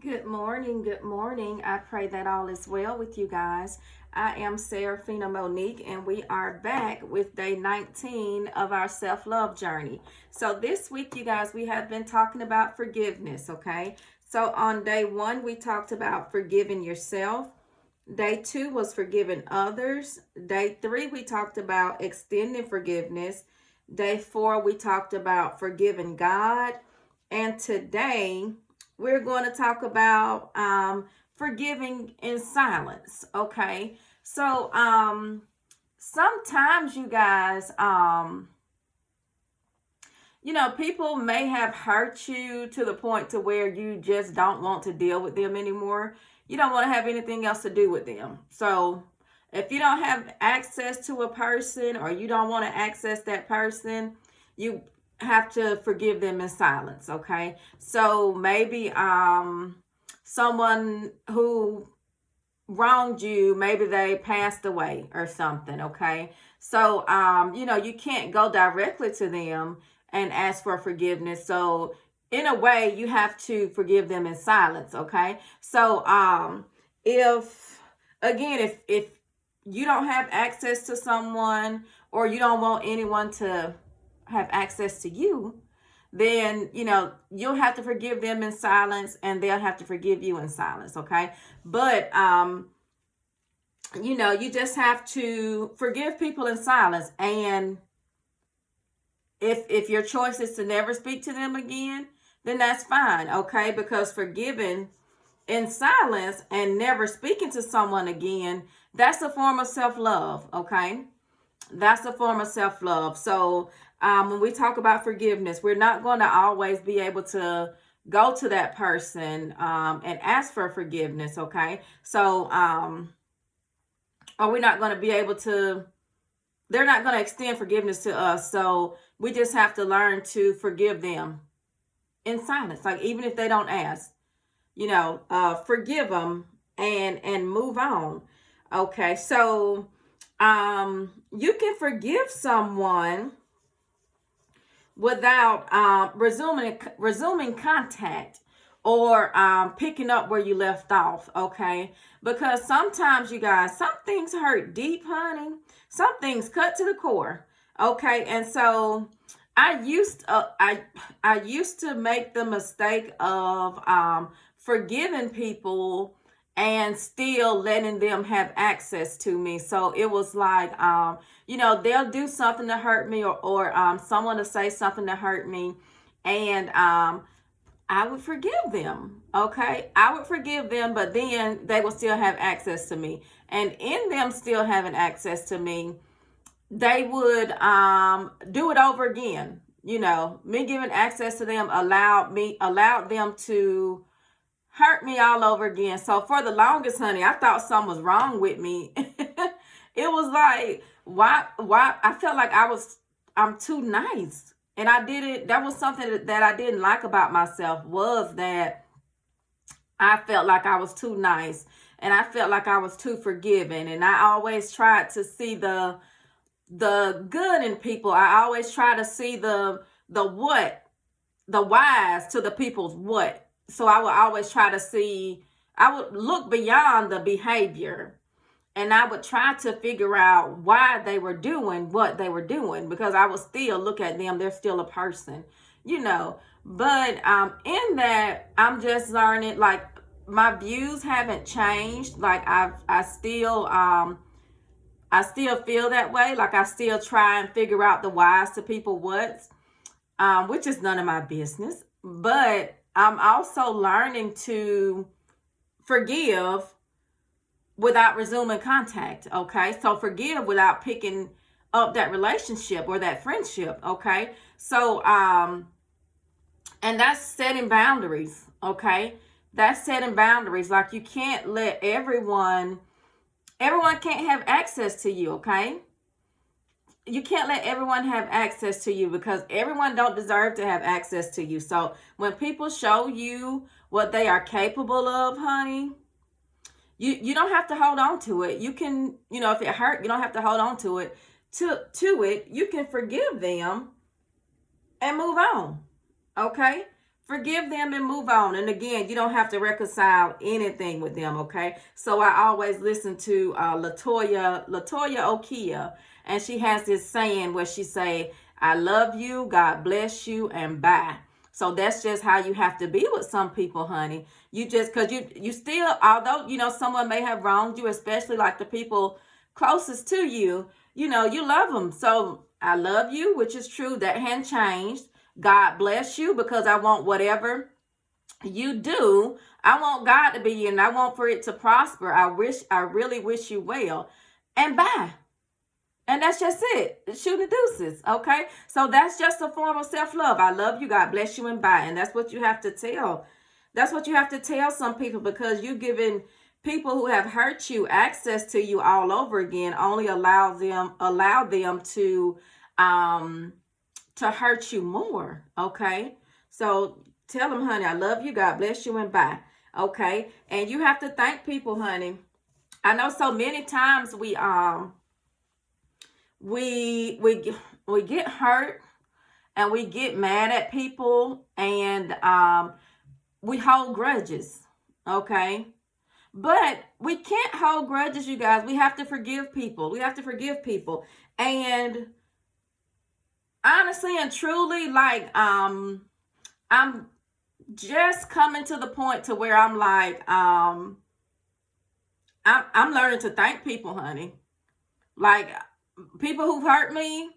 Good morning. Good morning. I pray that all is well with you guys. I am Serafina Monique, and we are back with day 19 of our self love journey. So, this week, you guys, we have been talking about forgiveness, okay? So, on day one, we talked about forgiving yourself. Day two was forgiving others. Day three, we talked about extending forgiveness. Day four, we talked about forgiving God. And today, we're going to talk about forgiving in silence. Okay. So, sometimes you guys, people may have hurt you to the point to where you just don't want to deal with them anymore. You don't want to have anything else to do with them. So, if you don't have access to a person or you don't want to access that person, you have to forgive them in silence, okay? So maybe someone who wronged you, maybe they passed away or something, okay? So you can't go directly to them and ask for forgiveness. So in a way, you have to forgive them in silence, okay? So if again, if you don't have access to someone or you don't want anyone to have access to you, then you'll have to forgive them in silence and they'll have to forgive you in silence, okay? But you just have to forgive people in silence. And if your choice is to never speak to them again, then that's fine, okay? Because forgiving in silence and never speaking to someone again, that's a form of self-love, okay? That's a form of self-love. So when we talk about forgiveness, we're not going to always be able to go to that person and ask for forgiveness, okay? So or we're not going to be able to, they're not going to extend forgiveness to us. So we just have to learn to forgive them in silence, like even if they don't ask, forgive them and move on. Okay, so you can forgive someone without resuming contact or picking up where you left off, okay? Because sometimes, you guys, some things hurt deep, honey. Some things cut to the core, okay? And so I used to make the mistake of forgiving people and still letting them have access to me. So it was like they'll do something to hurt me, or someone to say something to hurt me, and I would forgive them. Okay, I would forgive them, but then they will still have access to me, and in them still having access to me, they would do it over again. Me giving access to them allowed them to hurt me all over again. So for the longest, honey, I thought something was wrong with me. It was like, why I felt like I'm too nice. And I did it. That was something that I didn't like about myself, was that I felt like I was too nice and I felt like I was too forgiving. And I always tried to see the good in people. I always try to see the what, the whys to the people's what. So I would always try to see, I would look beyond the behavior and I would try to figure out why they were doing what they were doing, because I would still look at them, they're still a person, But in that, I'm just learning, like, my views haven't changed. Like I still feel that way. Like I still try and figure out the whys to people what's, which is none of my business. But I'm also learning to forgive without resuming contact. Okay, so forgive without picking up that relationship or that friendship. Okay, so and that's setting boundaries. Okay, that's setting boundaries. Like, you can't let everyone can't have access to you. Okay, you can't let everyone have access to you, because everyone don't deserve to have access to you. So when people show you what they are capable of, honey, you don't have to hold on to it. You can, if it hurt, you don't have to hold on to it. To it, you can forgive them and move on. Okay? forgive them and move on. And again, you don't have to reconcile anything with them, okay? So I always listen to Latoya Okia, and she has this saying where she say, I love you, God bless you, and bye. So that's just how you have to be with some people, honey. You just, because you still, although, someone may have wronged you, especially like the people closest to you, you love them. So I love you, which is true. That hadn't changed. God bless you, because I want whatever you do, I want God to be in. I want for it to prosper. I really wish you well. And bye. And that's just it. Shooting deuces. Okay. So that's just a form of self-love. I love you. God bless you, and bye. And that's what you have to tell. That's what you have to tell some people, because you're giving people who have hurt you access to you all over again. Only allow them to hurt you more. Okay. So tell them, honey, I love you. God bless you, and bye. Okay. And you have to thank people, honey. I know so many times we get hurt and we get mad at people, and we hold grudges. Okay. But we can't hold grudges, you guys. We have to forgive people. And honestly and truly, like, I'm just coming to the point to where I'm like, I'm learning to thank people, honey. Like, people who've hurt me,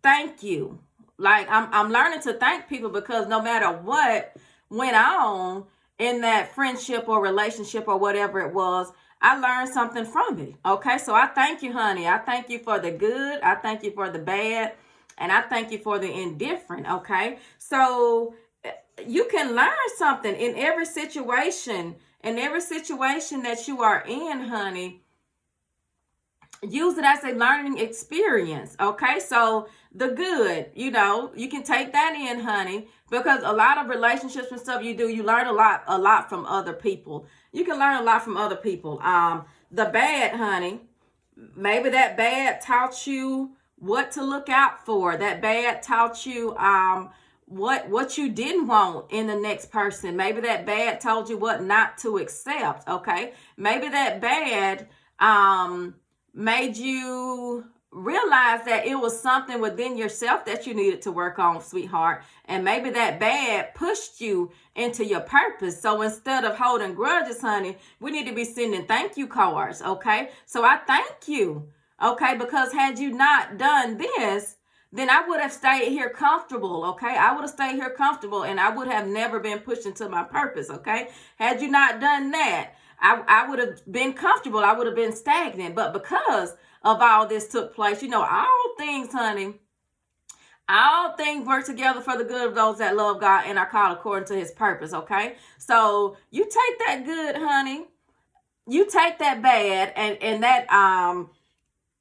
thank you. Like, I'm learning to thank people, because no matter what went on in that friendship or relationship or whatever it was, I learned something from it. Okay, so I thank you, honey. I thank you for the good. I thank you for the bad. And I thank you for the indifferent. Okay, so you can learn something in every situation. In every situation that you are in, honey, use it as a learning experience. Okay, so the good, you can take that in, honey, because a lot of relationships and stuff you learn a lot from other people. You can learn a lot from other people. The bad, honey, maybe that bad taught you what to look out for. That bad taught you what you didn't want in the next person. Maybe that bad told you what not to accept. Okay, maybe that bad made you realize that it was something within yourself that you needed to work on, sweetheart. And maybe that bad pushed you into your purpose. So instead of holding grudges, honey, we need to be sending thank you cards. Okay, so I thank you. Okay, because had you not done this, then I would have stayed here comfortable. Okay, I would have stayed here comfortable, and I would have never been pushed into my purpose. Okay, had you not done that, I would have been comfortable. I would have been stagnant. But because of all this took place, all things, honey, all things work together for the good of those that love God and are called according to his purpose. Okay, so you take that good, honey, you take that bad, and that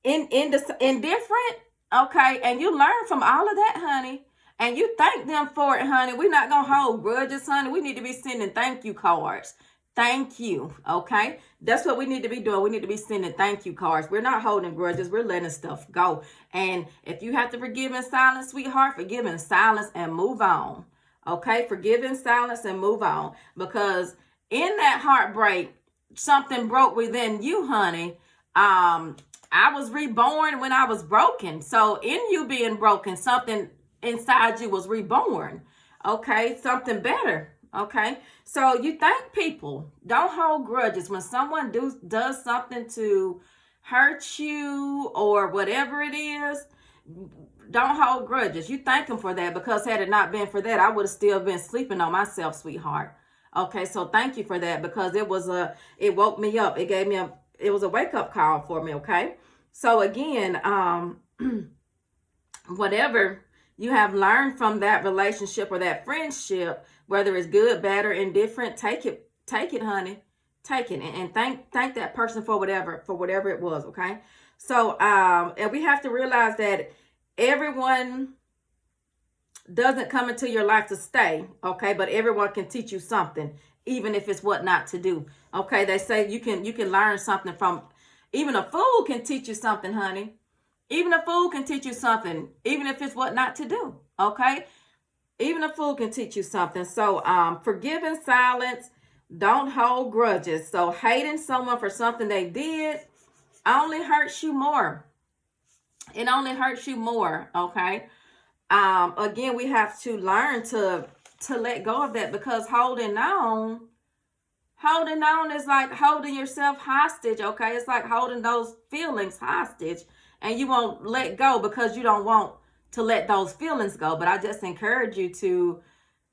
indifferent, okay, and you learn from all of that, honey, and you thank them for it, honey. We're not gonna hold grudges, honey. We need to be sending thank you cards. Thank you. Okay, that's what we need to be doing. We need to be sending thank you cards. We're not holding grudges. We're letting stuff go. And if you have to forgive in silence, sweetheart, forgive in silence and move on. Okay, forgive in silence and move on, because in that heartbreak, something broke within you, honey. I was reborn when I was broken. So in you being broken, something inside you was reborn. Okay, something better. Okay, so you thank people. Don't hold grudges. When someone does something to hurt you or whatever it is, don't hold grudges. You thank them for that, because had it not been for that, I would have still been sleeping on myself, sweetheart. Okay, so thank you for that, because it woke me up. It was a wake-up call for me. Okay, so again, whatever you have learned from that relationship or that friendship, whether it's good, bad, or indifferent, take it, honey. Take it and thank that person for whatever it was. Okay, so and we have to realize that everyone doesn't come into your life to stay. Okay, but everyone can teach you something, even if it's what not to do. Okay, they say you can learn something from, even a fool can teach you something, honey. Even a fool can teach you something, even if it's what not to do. Okay, Even a fool can teach you something. So forgive in silence. Don't hold grudges. So hating someone for something they did only hurts you more. It only hurts you more. Okay. Again, we have to learn to let go of that, because holding on is like holding yourself hostage. Okay, it's like holding those feelings hostage, and you won't let go because you don't want to let those feelings go. But I just encourage you to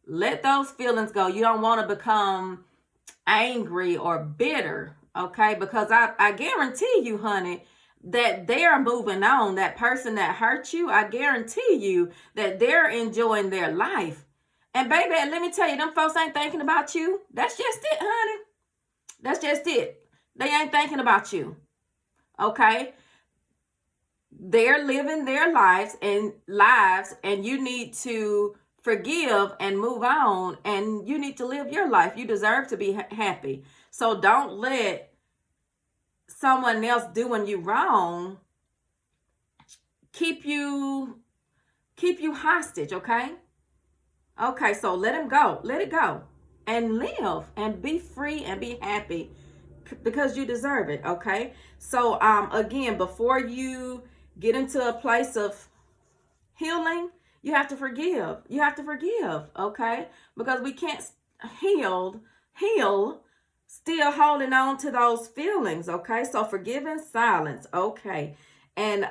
let those feelings go. You don't want to become angry or bitter, okay? Because I guarantee you, honey, that they're moving on. That person that hurt you, I guarantee you that they're enjoying their life. And baby, let me tell you, them folks ain't thinking about you. That's just it, honey. That's just it. They ain't thinking about you, okay? They're living their lives, and you need to forgive and move on, and you need to live your life. You deserve to be happy. So don't let someone else doing you wrong keep you hostage. Okay, so let him go, let it go, and live and be free and be happy, because you deserve it. Okay, so again, before you get into a place of healing, you have to forgive. You have to forgive, okay? Because we can't heal still holding on to those feelings, okay? So forgive in silence, okay? And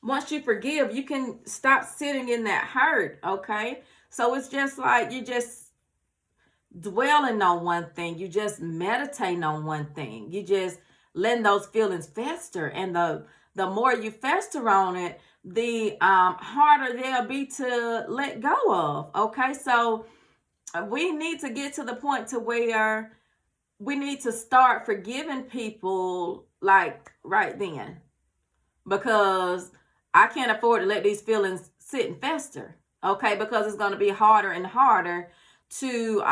once you forgive, you can stop sitting in that hurt, okay? So it's just like you just dwelling on one thing. You just meditating on one thing. You just letting those feelings fester, and the more you fester on it, the harder they'll be to let go of. Okay, so we need to get to the point to where we need to start forgiving people like right then, because I can't afford to let these feelings sit and fester. Okay, because it's going to be harder and harder to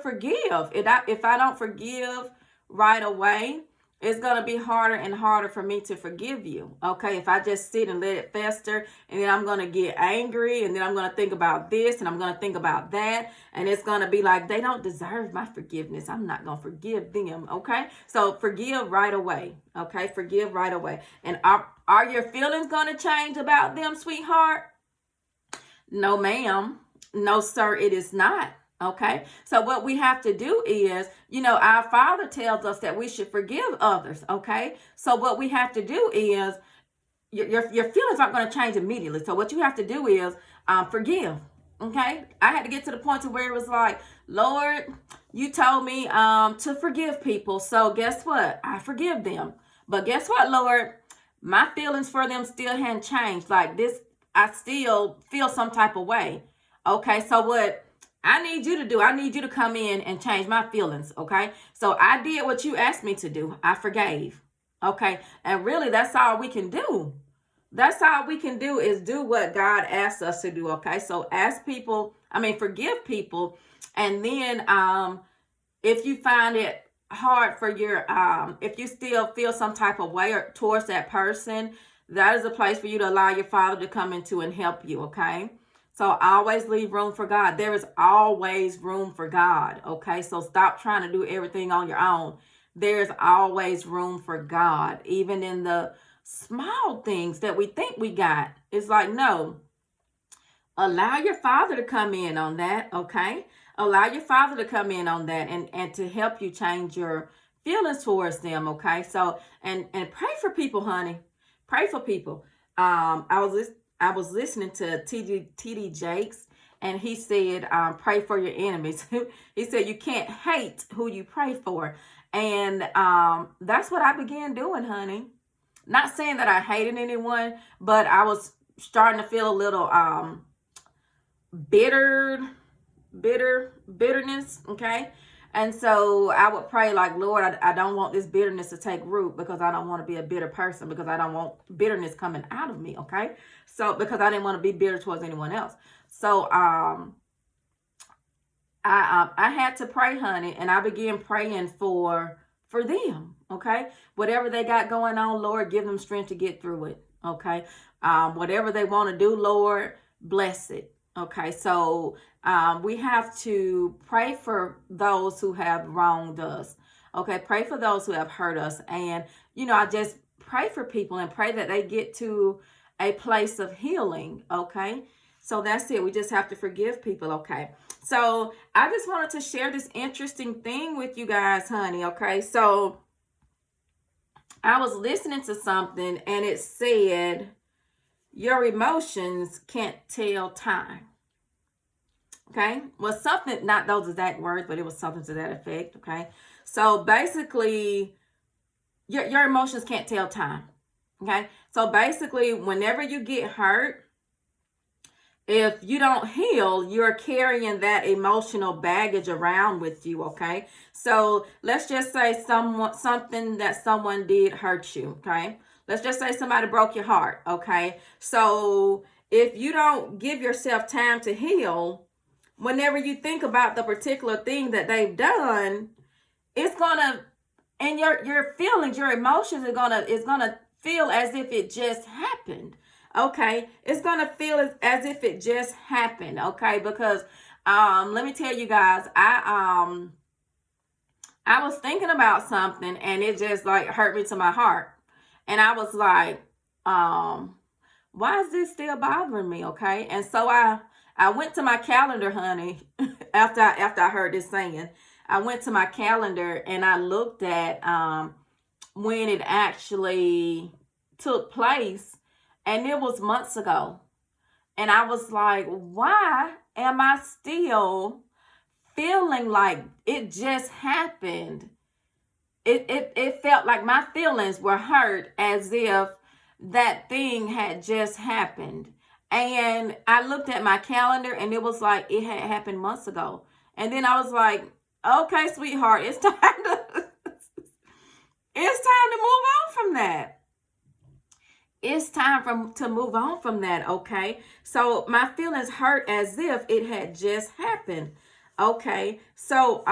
forgive. If I don't forgive right away, it's going to be harder and harder for me to forgive you. Okay, if I just sit and let it fester, and then I'm going to get angry, and then I'm going to think about this, and I'm going to think about that, and it's going to be like, they don't deserve my forgiveness, I'm not going to forgive them. Okay, so forgive right away. Okay, forgive right away. And are your feelings going to change about them, sweetheart? No, ma'am. No, sir, it is not. Okay, so what we have to do is, our Father tells us that we should forgive others. Okay, so what we have to do is, your feelings aren't going to change immediately. So what you have to do is forgive. Okay, I had to get to the point to where it was like, Lord, you told me to forgive people, so guess what? I forgive them. But guess what, Lord? My feelings for them still hadn't changed. Like this, I still feel some type of way. Okay, so what I need you to do, I need you to come in and change my feelings. Okay, so I did what you asked me to do. I forgave. Okay, and really, that's all we can do. That's all we can do is do what God asks us to do. Okay, so forgive people, and then if you find it hard for if you still feel some type of way towards that person, that is a place for you to allow your Father to come into and help you. Okay, so always leave room for God. There is always room for God. Okay, so stop trying to do everything on your own. There's always room for God, even in the small things that we think we got. It's like, no, allow your Father to come in on that. Okay, allow your Father to come in on that, and to help you change your feelings towards them. Okay, so and pray for people, honey. Pray for people. I was listening to TD Jakes, and he said, pray for your enemies. He said you can't hate who you pray for, and that's what I began doing, honey. Not saying that I hated anyone, but I was starting to feel a little bitterness. Okay, and so I would pray like, Lord, I don't want this bitterness to take root, because I don't want to be a bitter person, because I don't want bitterness coming out of me. Okay, so because I didn't want to be bitter towards anyone else. So I had to pray, honey, and I began praying for them. Okay. Whatever they got going on, Lord, give them strength to get through it. Okay. Whatever they want to do, Lord, bless it. Okay. So we have to pray for those who have wronged us. Okay. Pray for those who have hurt us. And, I just pray for people and pray that they get to a place of healing. Okay. So that's it. We just have to forgive people. Okay. So I just wanted to share this interesting thing with you guys, honey. Okay. So I was listening to something and it said, your emotions can't tell time. Okay. Well, something, not those exact words, but it was something to that effect. Okay. So basically, your emotions can't tell time. Okay. So basically, whenever you get hurt, if you don't heal, you're carrying that emotional baggage around with you. Okay. So let's just say something that someone did hurt you. Okay. Let's just say somebody broke your heart. Okay. So if you don't give yourself time to heal, whenever you think about the particular thing that they've done, it's gonna, and your feelings, your emotions is gonna feel as if it just happened. Okay, it's gonna feel as if it just happened. Okay, because let me tell you guys, I was thinking about something and it just like hurt me to my heart, and I was like, why is this still bothering me? Okay, and so I went to my calendar, honey. after I heard this saying, I went to my calendar and I looked at when it actually took place, and it was months ago. And I was like, why am I still feeling like it just happened? It felt like my feelings were hurt as if that thing had just happened. And I looked at my calendar and it was like it had happened months ago. And then I was like, okay, sweetheart, it's time to move on from that. It's time to move on from that. Okay. So my feelings hurt as if it had just happened. Okay. So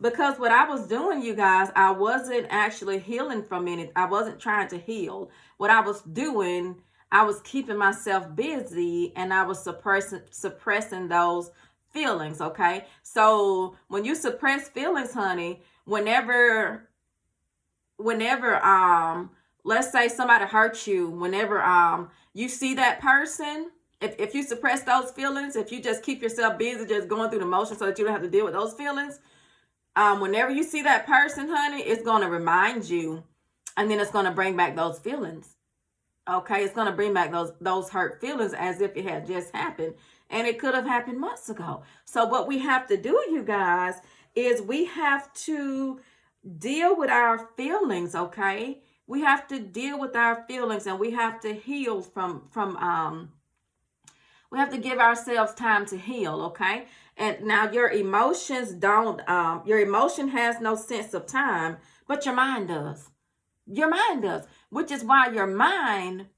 because what I was doing, you guys, I wasn't actually healing from it. I wasn't trying to heal. What I was doing, I was keeping myself busy and I was suppressing those feelings. Okay. So when you suppress feelings, honey, whenever let's say somebody hurt you, whenever you see that person, if you suppress those feelings, if you just keep yourself busy just going through the motions so that you don't have to deal with those feelings, whenever you see that person, honey, it's going to remind you, and then it's going to bring back those feelings. Okay, it's going to bring back those hurt feelings as if it had just happened, and it could have happened months ago. So what we have to do, you guys, is we have to deal with our feelings. Okay, we have to deal with our feelings, and we have to heal from we have to give ourselves time to heal. Okay, and now your emotions don't your emotion has no sense of time, but your mind does. Your mind does, which is why your mind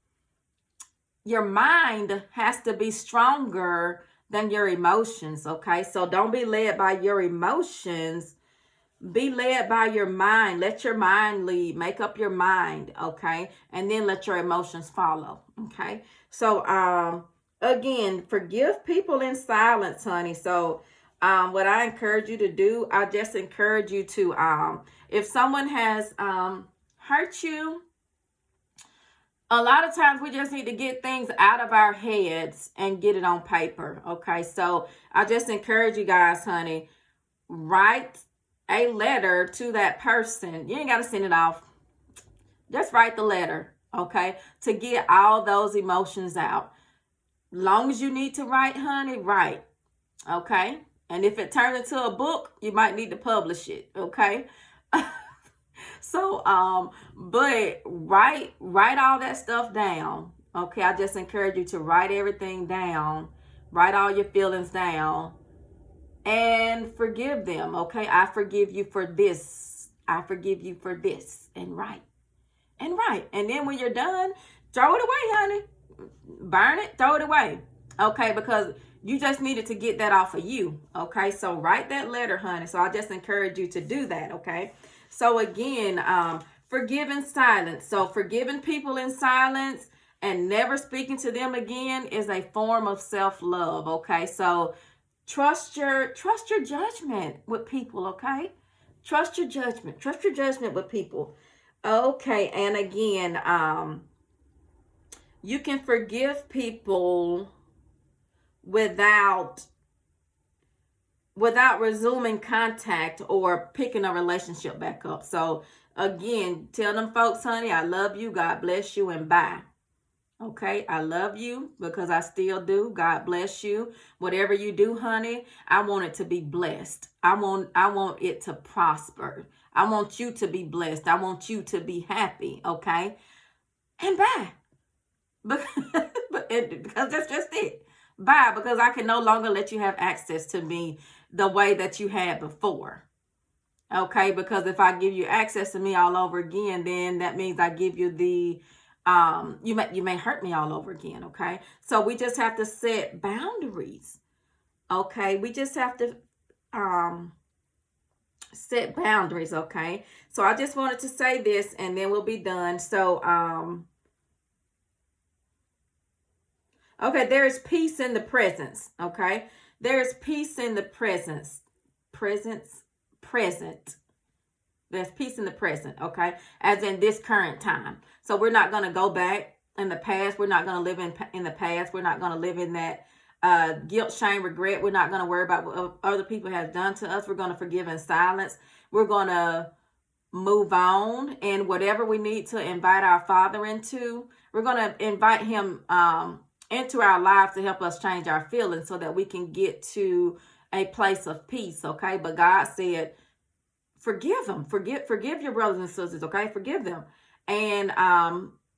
has to be stronger than your emotions. Okay, so don't be led by your emotions. Be led by your mind. Let your mind lead. Make up your mind. Okay, and then let your emotions follow. Okay, so again, forgive people in silence, honey. So what I encourage you to do, I just encourage you to if someone has hurt you, a lot of times we just need to get things out of our heads and get it on paper. Okay, so I just encourage you guys, honey, write a letter to that person. You ain't got to send it off. Just write the letter, okay, to get all those emotions out. Long as you need to write, honey, write. Okay, and if it turns into a book, you might need to publish it. Okay. So but write all that stuff down. Okay, I just encourage you to write everything down. Write all your feelings down and forgive them. Okay, I forgive you for this. I forgive you for this. And write. And then when you're done, throw it away, honey. Burn it, throw it away. Okay, because you just needed to get that off of you. Okay, so write that letter, honey. So I just encourage you to do that. Okay, So again, forgive in silence. So forgiving people in silence and never speaking to them again is a form of self-love. Okay, so trust your judgment with people. Okay, trust your judgment with people. Okay, and again, you can forgive people without resuming contact or picking a relationship back up. So again, tell them folks, honey, I love you, God bless you, and bye. Okay, I love you because I still do. God bless you. Whatever you do, honey, I want it to be blessed. I want it to prosper. I want you to be blessed. I want you to be happy. Okay, and bye. Because that's just it. Bye, because I can no longer let you have access to me the way that you had before. Okay, because if I give you access to me all over again, then that means I give you the you may hurt me all over again. Okay, so we just have to set boundaries. Okay, we just have to set boundaries. Okay, so I just wanted to say this and then we'll be done. So okay, there is peace in the presence. Okay, there is peace in the presence. Present. There's peace in the present. Okay, as in this current time. So we're not going to go back in the past. We're not going to live in the past. We're not going to live in that guilt, shame, regret. We're not going to worry about what other people have done to us. We're going to forgive in silence. We're going to move on, and whatever we need to invite our Father into, we're going to invite him into our lives to help us change our feelings so that we can get to a place of peace. Okay, but God said forgive them, forgive your brothers and sisters. Okay, forgive them. And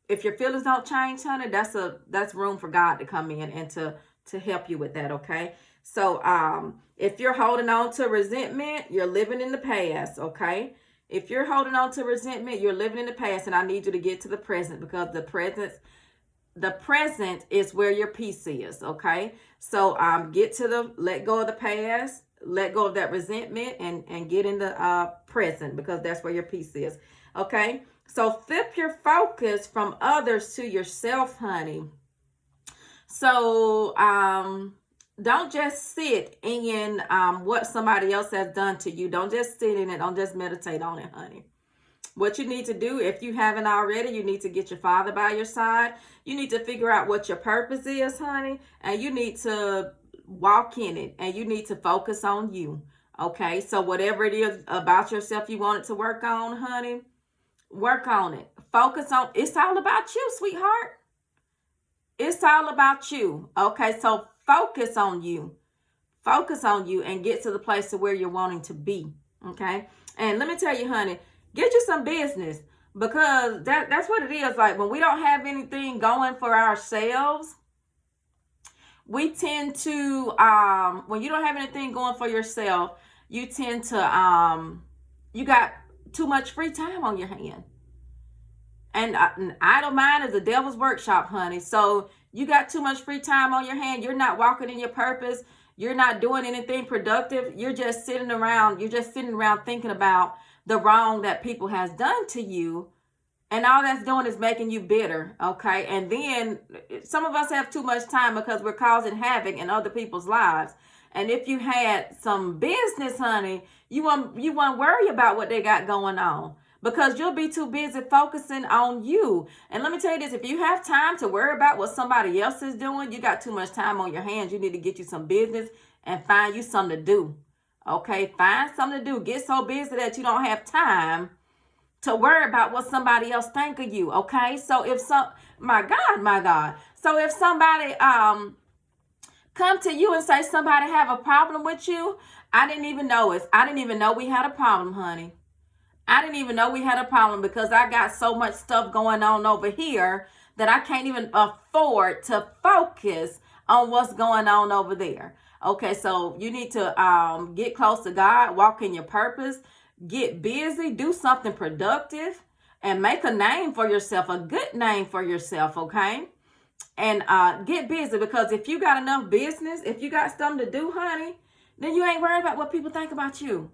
if your feelings don't change, honey, that's room for God to come in and to help you with that. Okay, so if you're holding on to resentment, you're living in the past. Okay, if you're holding on to resentment, you're living in the past, and I need you to get to the present, because the present is where your peace is. Okay, so let go of the past, let go of that resentment, and get in the present, because that's where your peace is. Okay, so flip your focus from others to yourself, honey. So don't just sit in what somebody else has done to you. Don't just sit in it. Don't just meditate on it, honey. What you need to do, if you haven't already, you need to get your Father by your side. You need to figure out what your purpose is, honey, and you need to walk in it, and you need to focus on you. Okay, so whatever it is about yourself you want it to work on, honey, work on it. Focus on, it's all about you, sweetheart. It's all about you. Okay, so focus on you. Focus on you and get to the place to where you're wanting to be. Okay, and let me tell you, honey, get you some business, because that's what it is. Like, when we don't have anything going for ourselves, we tend to when you don't have anything going for yourself, you tend to you got too much free time on your hand. And an idle mind is the devil's workshop, honey. So you got too much free time on your hand. You're not walking in your purpose. You're not doing anything productive. You're just sitting around. You're just sitting around thinking about the wrong that people has done to you. And all that's doing is making you bitter. Okay. And then some of us have too much time because we're causing havoc in other people's lives. And if you had some business, honey, you won't worry about what they got going on, because you'll be too busy focusing on you. And let me tell you this, if you have time to worry about what somebody else is doing, you got too much time on your hands. You need to get you some business and find you something to do. Okay, find something to do. Get so busy that you don't have time to worry about what somebody else think of you. Okay, so if my God. So if somebody come to you and say somebody have a problem with you, I didn't even know it. I didn't even know we had a problem, honey. I didn't even know we had a problem, because I got so much stuff going on over here that I can't even afford to focus on what's going on over there. Okay, so you need to get close to God, walk in your purpose, get busy, do something productive, and make a name for yourself, a good name for yourself, okay? And get busy, because if you got enough business, if you got something to do, honey, then you ain't worried about what people think about you.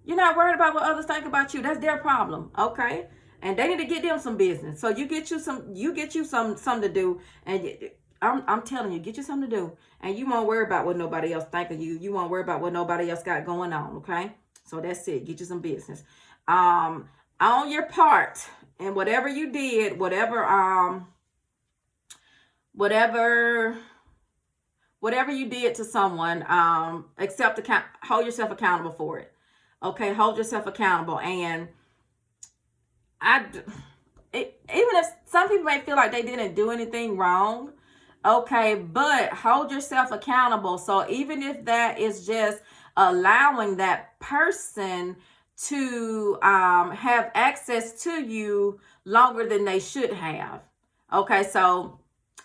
You're not worried about what others think about you. That's their problem, okay? And they need to get them some business. So you get you some to do, and I'm telling you, get you something to do, and you won't worry about what nobody else think of you. You won't worry about what nobody else got going on, okay? So that's it. Get you some business. On your part, and whatever you did, whatever you did to someone, hold yourself accountable for it. Okay, hold yourself accountable. And even if some people may feel like they didn't do anything wrong, okay, but hold yourself accountable. So even if that is just allowing that person to have access to you longer than they should have. Okay, so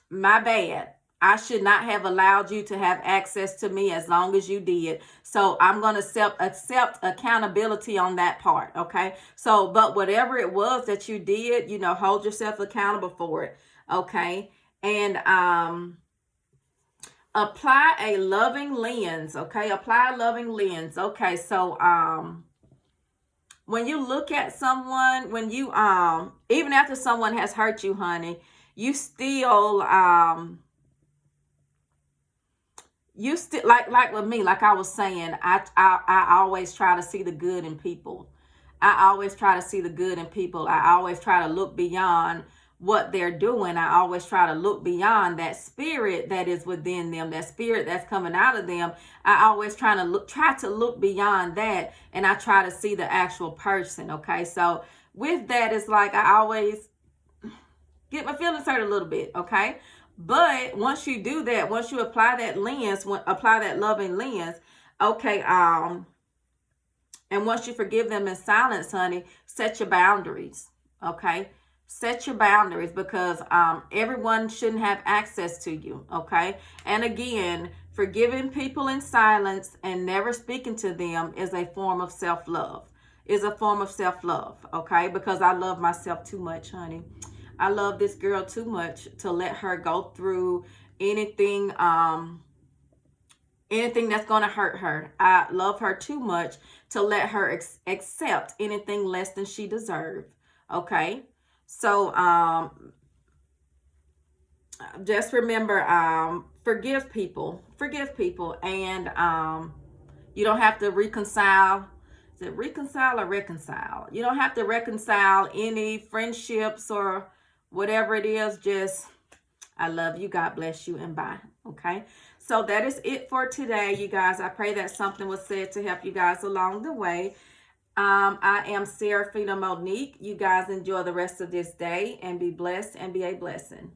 my bad. I should not have allowed you to have access to me as long as you did. So I'm going to accept accountability on that part. Okay. So, but whatever it was that you did, hold yourself accountable for it. Okay. And, apply a loving lens. Okay. Apply a loving lens. Okay. So, when you look at someone, when you, even after someone has hurt you, honey, you still, like with me, like I was saying, I always try to see the good in people. I always try to see the good in people. I always try to look beyond what they're doing. I always try to look beyond that spirit that is within them, that spirit that's coming out of them. I always try to look beyond that, and I try to see the actual person. Okay, so with that, it's like I always get my feelings hurt a little bit. Okay. But once you do that, once you apply that loving lens, okay, and once you forgive them in silence, honey, set your boundaries, okay? Set your boundaries, because everyone shouldn't have access to you, okay? And again, forgiving people in silence and never speaking to them is a form of self-love. Okay? Because I love myself too much, honey. I love this girl too much to let her go through anything that's going to hurt her. I love her too much to let her accept anything less than she deserves. Okay? So just remember, forgive people, and you don't have to reconcile. Is it reconcile or reconcile? You don't have to reconcile any friendships or whatever it is. Just, I love you, God bless you, and bye. Okay, so that is it for today, you guys. I pray that something was said to help you guys along the way. I am Seraphina Monique. You guys enjoy the rest of this day and be blessed and be a blessing.